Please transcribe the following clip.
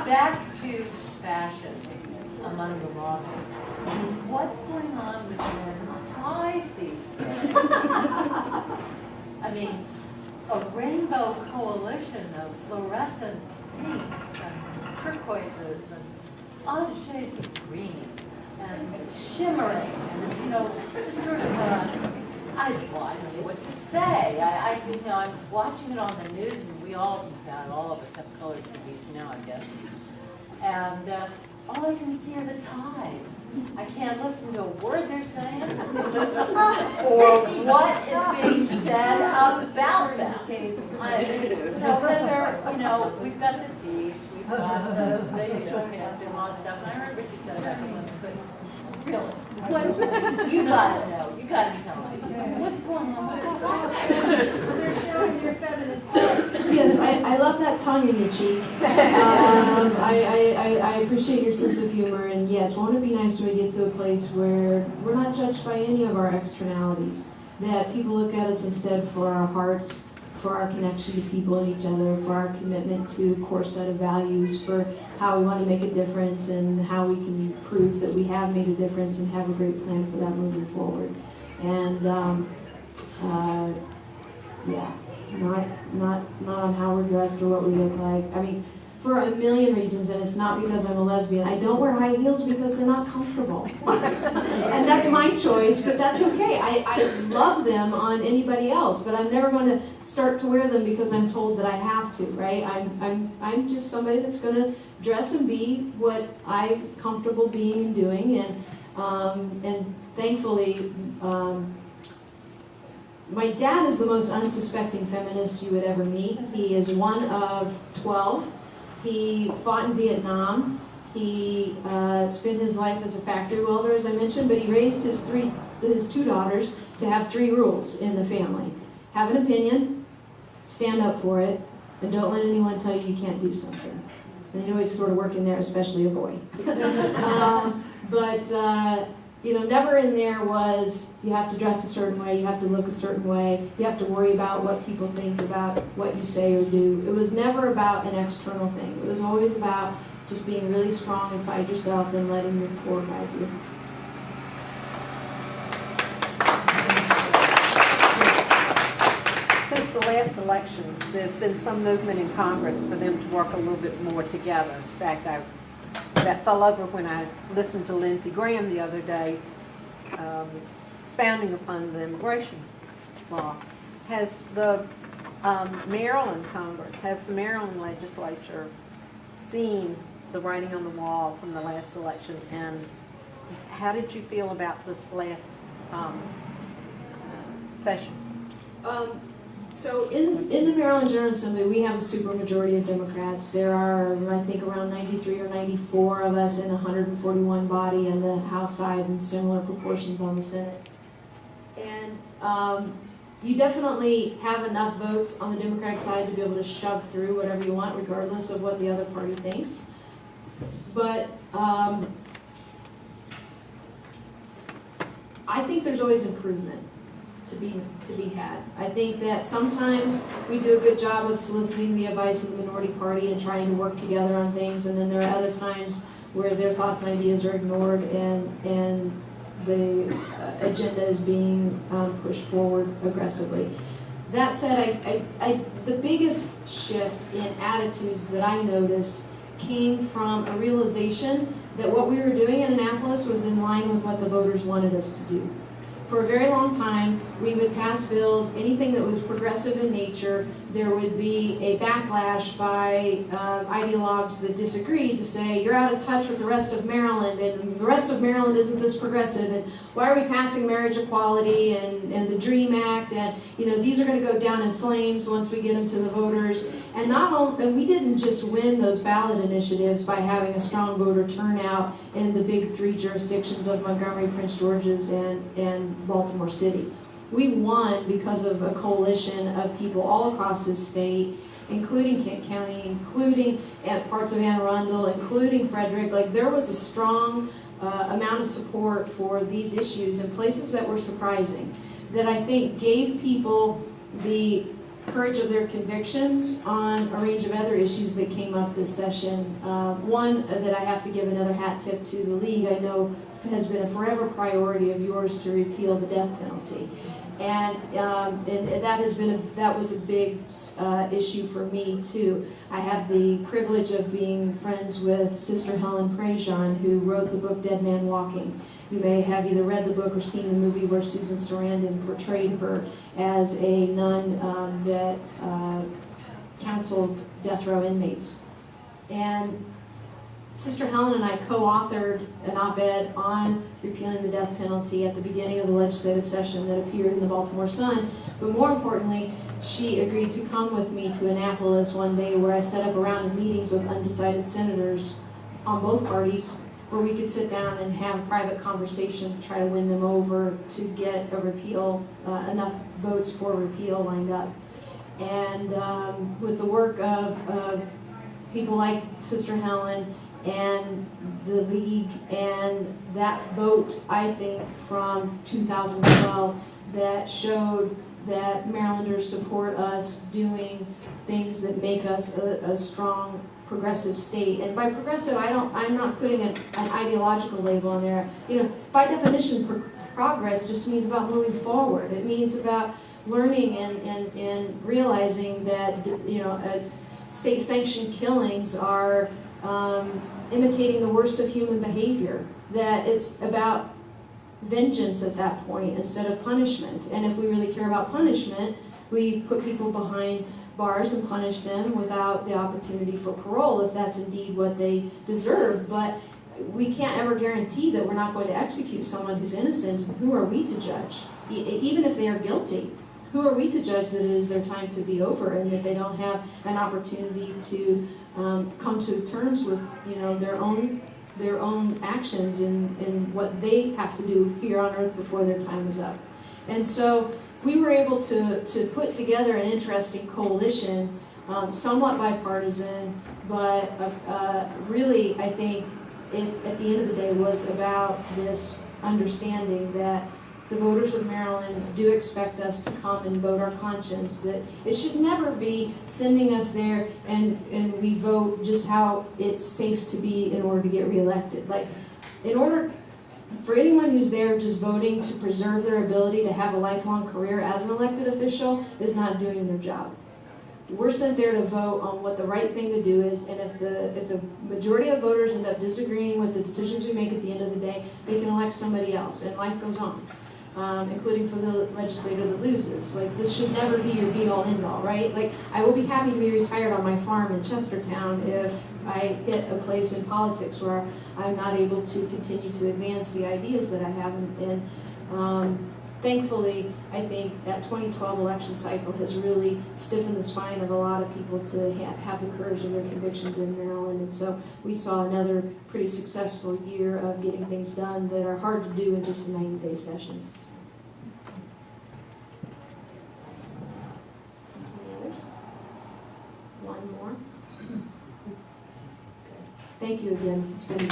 back to fashion among the lawmakers. What's going on with men's ties these days? I mean, a rainbow coalition of fluorescent pinks and turquoises and odd shades of green and shimmering and, just sort of, I don't know what to say. I'm watching it on the news, and all of us have colored TVs now, I guess. And all I can see are the ties. I can't listen to a word they're saying or what is being said about them. So whether, we've got the teeth, we've got the hands and all that stuff. And I heard what you said about the women, but really, what, you gotta know, you gotta tell me. What's going on with this? They're showing your feminine side. Yes, I love that tongue in your cheek. I appreciate your sense of humor, and yes, won't it be nice when we get to a place where we're not judged by any of our externalities, that people look at us instead for our hearts, for our connection to people and each other, for our commitment to a core set of values, for how we want to make a difference and how we can prove that we have made a difference and have a great plan for that moving forward. And not on how we're dressed or what we look like. I mean, for a million reasons, and it's not because I'm a lesbian. I don't wear high heels because they're not comfortable. And that's my choice, but that's okay. I love them on anybody else, but I'm never going to start to wear them because I'm told that I have to, right? I'm just somebody that's going to dress and be what I'm comfortable being and doing, and thankfully, my dad is the most unsuspecting feminist you would ever meet. He is one of 12. He fought in Vietnam. He spent his life as a factory welder, as I mentioned, but he raised his two daughters to have 3 rules in the family. Have an opinion, stand up for it, and don't let anyone tell you you can't do something. And you always sort of work in there, especially a boy. Never in there was, you have to dress a certain way, you have to look a certain way, you have to worry about what people think about what you say or do. It was never about an external thing. It was always about just being really strong inside yourself and letting your core guide you. Since the last election, there's been some movement in Congress for them to work a little bit more together. In fact, that fell over when I listened to Lindsey Graham the other day, expounding upon the immigration law. Has the Maryland Congress, has the Maryland legislature seen the writing on the wall from the last election, and how did you feel about this last session? So in the Maryland General Assembly, we have a supermajority of Democrats. There are, I think, around 93 or 94 of us in 141 body in the House side and similar proportions on the Senate. And you definitely have enough votes on the Democratic side to be able to shove through whatever you want, regardless of what the other party thinks. But I think there's always improvement to be had. I think that sometimes we do a good job of soliciting the advice of the minority party and trying to work together on things, and then there are other times where their thoughts and ideas are ignored and the agenda is being pushed forward aggressively. That said, the biggest shift in attitudes that I noticed came from a realization that what we were doing in Annapolis was in line with what the voters wanted us to do. For a very long time, we would pass bills, anything that was progressive in nature, there would be a backlash by ideologues that disagreed to say, you're out of touch with the rest of Maryland, and the rest of Maryland isn't this progressive, and why are we passing marriage equality and the DREAM Act, and these are going to go down in flames once we get them to the voters. And we didn't just win those ballot initiatives by having a strong voter turnout in the big 3 jurisdictions of Montgomery, Prince George's, and Baltimore City. We won because of a coalition of people all across this state, including Kent County, including parts of Anne Arundel, including Frederick. Like, there was a strong amount of support for these issues in places that were surprising, that I think gave people the courage of their convictions on a range of other issues that came up this session. One that I have to give another hat tip to the League, I know has been a forever priority of yours to repeal the death penalty. And that was a big issue for me too. I have the privilege of being friends with Sister Helen Prejean, who wrote the book Dead Man Walking. You may have either read the book or seen the movie where Susan Sarandon portrayed her as a nun that counseled death row inmates. And Sister Helen and I co-authored an op-ed on repealing the death penalty at the beginning of the legislative session that appeared in the Baltimore Sun. But more importantly, she agreed to come with me to Annapolis one day where I set up a round of meetings with undecided senators on both parties where we could sit down and have a private conversation to try to win them over to get a repeal, enough votes for repeal lined up. And with the work of people like Sister Helen and the League and that vote, I think, from 2012 that showed that Marylanders support us doing things that make us a strong progressive state. And by progressive, I'm not putting an ideological label on there. You know, by definition, progress just means about moving forward. It means about learning and realizing that, you know, state-sanctioned killings are imitating the worst of human behavior, that it's about vengeance at that point instead of punishment. And if we really care about punishment, we put people behind bars and punish them without the opportunity for parole if that's indeed what they deserve. But we can't ever guarantee that we're not going to execute someone who's innocent. Who are we to judge? Even if they are guilty, who are we to judge that it is their time to be over and that they don't have an opportunity to come to terms with, you know, their own actions and what they have to do here on earth before their time is up. And so we were able to put together an interesting coalition, somewhat bipartisan, but really I think at the end of the day was about this understanding that the voters of Maryland do expect us to come and vote our conscience, that it should never be sending us there and we vote just how it's safe to be in order to get reelected. Like, in order for anyone who's there just voting to preserve their ability to have a lifelong career as an elected official is not doing their job. We're sent there to vote on what the right thing to do is, and if the majority of voters end up disagreeing with the decisions we make at the end of the day, they can elect somebody else, and life goes on. Including for the legislator that loses. Like, this should never be your be-all, end-all, right? Like, I will be happy to be retired on my farm in Chestertown if I hit a place in politics where I'm not able to continue to advance the ideas that I have. And thankfully, I think that 2012 election cycle has really stiffened the spine of a lot of people to have the courage of their convictions in Maryland. And so we saw another pretty successful year of getting things done that are hard to do in just a 90-day session. One more. Thank you again. It's been